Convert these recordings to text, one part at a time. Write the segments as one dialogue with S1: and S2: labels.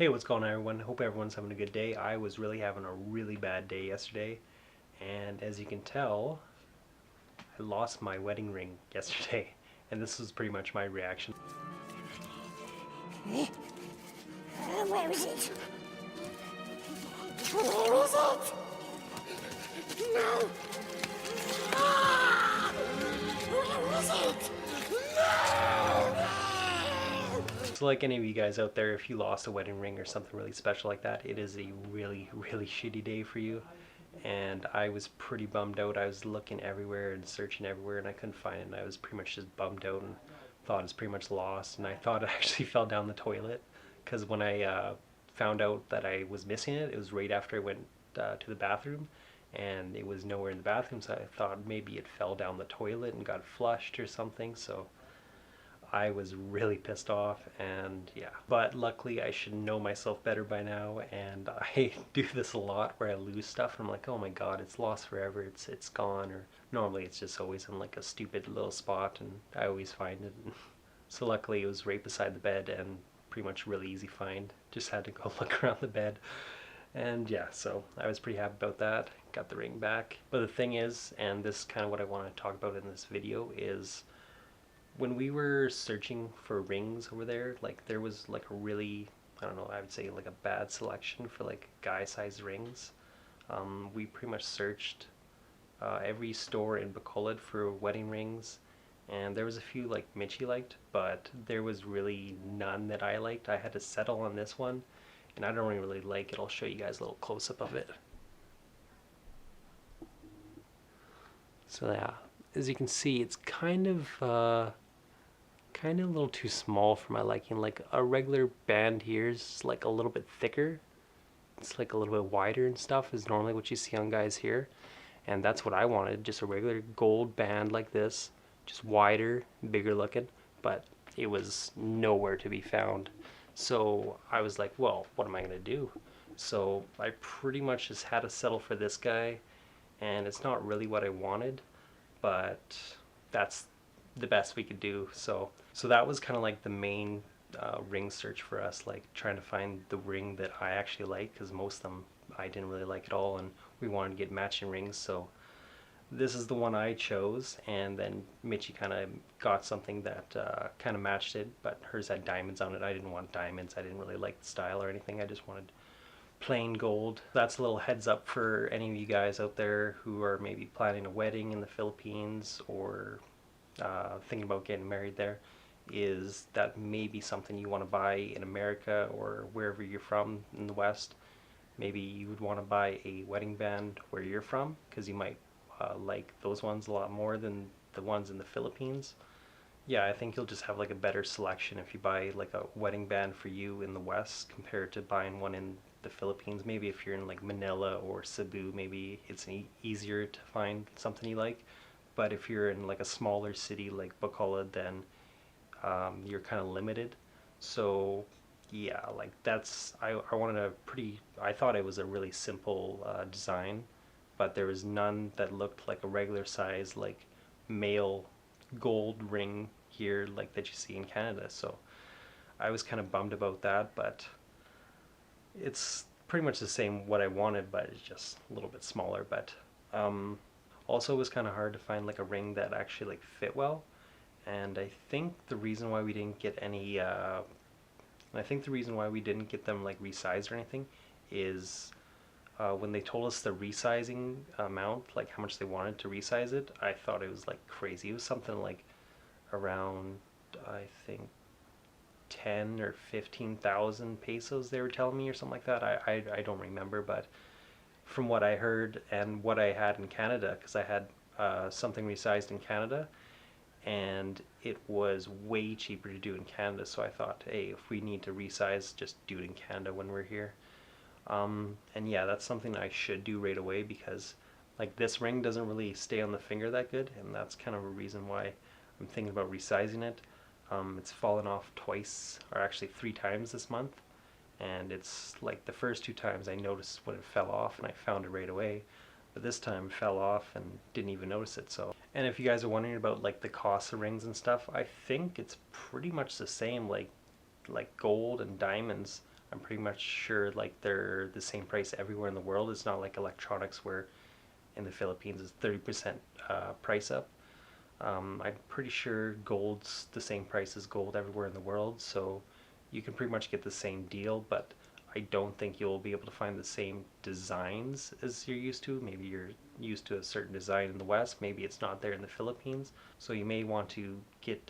S1: Hey, what's going on, everyone? Hope everyone's having a good day. I was really having a really bad day yesterday, and as you can tell, I lost my wedding ring yesterday, and this was pretty much my reaction.
S2: Where is it? Where is it? No! Ah! Where is it? No!
S1: So like any of you guys out there, if you lost a wedding ring or something really special like that, it is a really, really shitty day for you. And I was pretty bummed out. I was looking everywhere and searching everywhere, and I couldn't find it, and I was pretty much just bummed out and thought it's pretty much lost. And I thought it actually fell down the toilet, because when I found out that I was missing it, it was right after I went to the bathroom, and it was nowhere in the bathroom, so I thought maybe it fell down the toilet and got flushed or something. So I was really pissed off, and yeah. But luckily I should know myself better by now, and I do this a lot where I lose stuff and I'm like, oh my god, it's lost forever, it's gone. Or normally it's just always in like a stupid little spot and I always find it. So luckily it was right beside the bed and pretty much really easy find. Just had to go look around the bed. And yeah, so I was pretty happy about that. Got the ring back. But the thing is, and this is kind of what I want to talk about in this video, is when we were searching for rings over there, like there was like a really, I don't know, I would say like a bad selection for like guy size rings. We pretty much searched every store in Bacolod for wedding rings, and there was a few like Mitchie liked, but there was really none that I liked. I had to settle on this one, and I don't really like it. I'll show you guys a little close up of it. So yeah, as you can see, it's kind of a little too small for my liking. Like a regular band here is like a little bit thicker. It's like a little bit wider and stuff is normally what you see on guys here. And that's what I wanted, just a regular gold band like this, just wider, bigger looking, but it was nowhere to be found. So I was like, well, what am I gonna do? So I pretty much just had to settle for this guy, and it's not really what I wanted, but that's the best we could do. So that was kind of like the main ring search for us, like trying to find the ring that I actually like, because most of them I didn't really like at all, and we wanted to get matching rings. So this is the one I chose, and then Mitchie kind of got something that kind of matched it, but hers had diamonds on it. I didn't want diamonds. I didn't really like the style or anything. I just wanted plain gold. That's a little heads up for any of you guys out there who are maybe planning a wedding in the Philippines, or thinking about getting married there, is that maybe something you want to buy in America or wherever you're from in the West. Maybe you would want to buy a wedding band where you're from, because you might like those ones a lot more than the ones in the Philippines. Yeah, I think you'll just have like a better selection if you buy like a wedding band for you in the West compared to buying one in the Philippines. Maybe if you're in like Manila or Cebu, maybe it's easier to find something you like. But if you're in like a smaller city like Bacolod, then you're kind of limited. So yeah, like I wanted a pretty, I thought it was a really simple design, but there was none that looked like a regular size like male gold ring here like that you see in Canada. So I was kind of bummed about that, but it's pretty much the same what I wanted, but it's just a little bit smaller. But also it was kind of hard to find like a ring that actually like fit well. And I think the reason why we didn't get any I think the reason why we didn't get them like resized or anything is when they told us the resizing amount, like how much they wanted to resize it, I thought it was like crazy. It was something like around, I think, 10 or 15,000 pesos they were telling me, or something like that. I don't remember, but from what I heard and what I had in Canada, because I had something resized in Canada, and it was way cheaper to do in Canada. So I thought, hey, if we need to resize, just do it in Canada when we're here. And yeah, that's something I should do right away, because like this ring doesn't really stay on the finger that good, and that's kind of a reason why I'm thinking about resizing it. It's fallen off twice, or actually 3 times this month, and it's like the first 2 times I noticed when it fell off and I found it right away, but this time it fell off and didn't even notice it. So, and if you guys are wondering about like the cost of rings and stuff, I think it's pretty much the same, like gold and diamonds I'm pretty much sure like they're the same price everywhere in the world. It's not like electronics where in the Philippines it's 30% price up. I'm pretty sure gold's the same price as gold everywhere in the world, so you can pretty much get the same deal, but I don't think you'll be able to find the same designs as you're used to. Maybe you're used to a certain design in the West, maybe it's not there in the Philippines, so you may want to get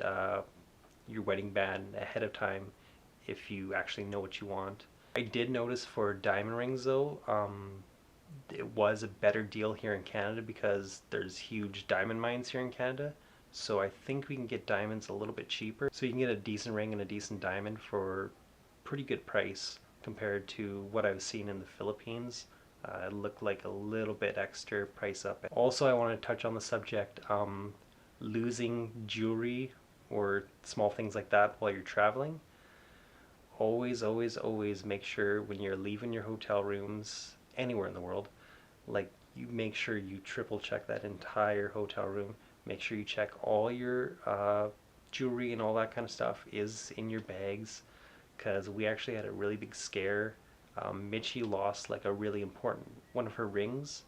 S1: your wedding band ahead of time if you actually know what you want. I did notice for diamond rings though, it was a better deal here in Canada because there's huge diamond mines here in Canada. So I think we can get diamonds a little bit cheaper. So you can get a decent ring and a decent diamond for pretty good price compared to what I've seen in the Philippines. It looked like a little bit extra price up. Also, I want to touch on the subject losing jewelry or small things like that while you're traveling. Always, always, always make sure when you're leaving your hotel rooms anywhere in the world, like you make sure you triple check that entire hotel room. Make sure you check all your jewelry and all that kind of stuff is in your bags, because we actually had a really big scare. Mitchie lost like a really important one of her rings.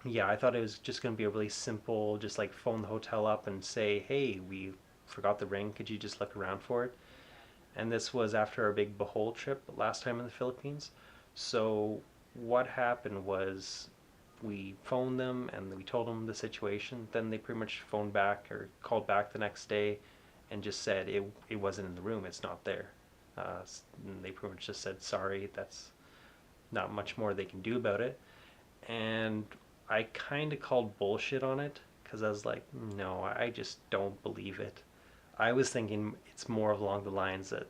S1: Yeah, I thought it was just going to be a really simple, just like phone the hotel up and say, hey, we forgot the ring. Could you just look around for it? And this was after our big Bohol trip last time in the Philippines. So what happened was we phoned them and we told them the situation. Then they pretty much phoned back or called back the next day and just said it wasn't in the room. It's not there. And they pretty much just said sorry. That's not much more they can do about it. And I kind of called bullshit on it because I was like, no, I just don't believe it. I was thinking it's more along the lines that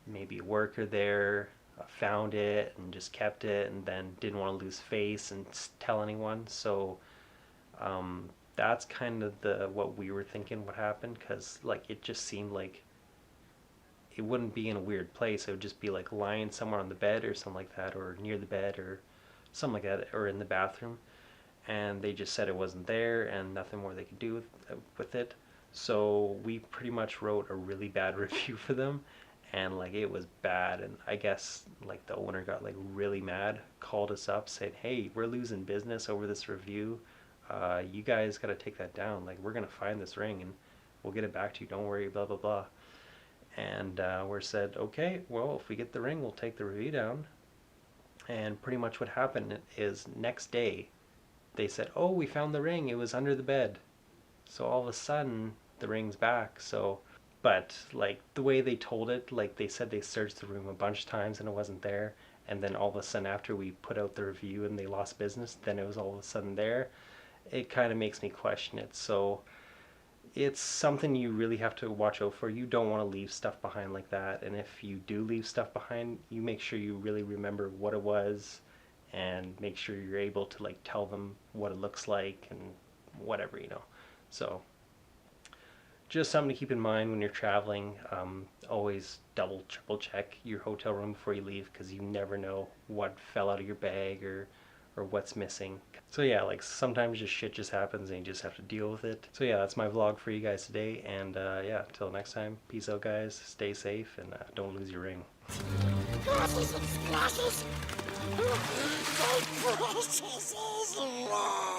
S1: maybe a worker there found it and just kept it and then didn't want to lose face and tell anyone. So that's kind of the what we were thinking would happen, because like it just seemed like it wouldn't be in a weird place. It would just be like lying somewhere on the bed or something like that, or near the bed or something like that, or in the bathroom. And they just said it wasn't there and nothing more they could do with it. So we pretty much wrote a really bad review for them, and like it was bad. And I guess like the owner got like really mad, called us up, said, hey, we're losing business over this review. You guys got to take that down. Like, we're going to find this ring and we'll get it back to you. Don't worry, blah, blah, blah. And we're said, okay, well, if we get the ring, we'll take the review down. And pretty much what happened is next day they said, oh, we found the ring. It was under the bed. So all of a sudden the ring's back. So, but like the way they told it, like they said they searched the room a bunch of times and it wasn't there. And then all of a sudden after we put out the review and they lost business, then it was all of a sudden there. It kind of makes me question it. So it's something you really have to watch out for. You don't want to leave stuff behind like that. And if you do leave stuff behind, you make sure you really remember what it was and make sure you're able to like tell them what it looks like and whatever, you know. So just something to keep in mind when you're traveling. Always double, triple check your hotel room before you leave, because you never know what fell out of your bag or what's missing. So yeah, like sometimes just shit just happens and you just have to deal with it. So yeah, that's my vlog for you guys today, and yeah, until next time, peace out guys, stay safe, and don't lose your ring.
S2: Glasses and splashes. My precious is lost.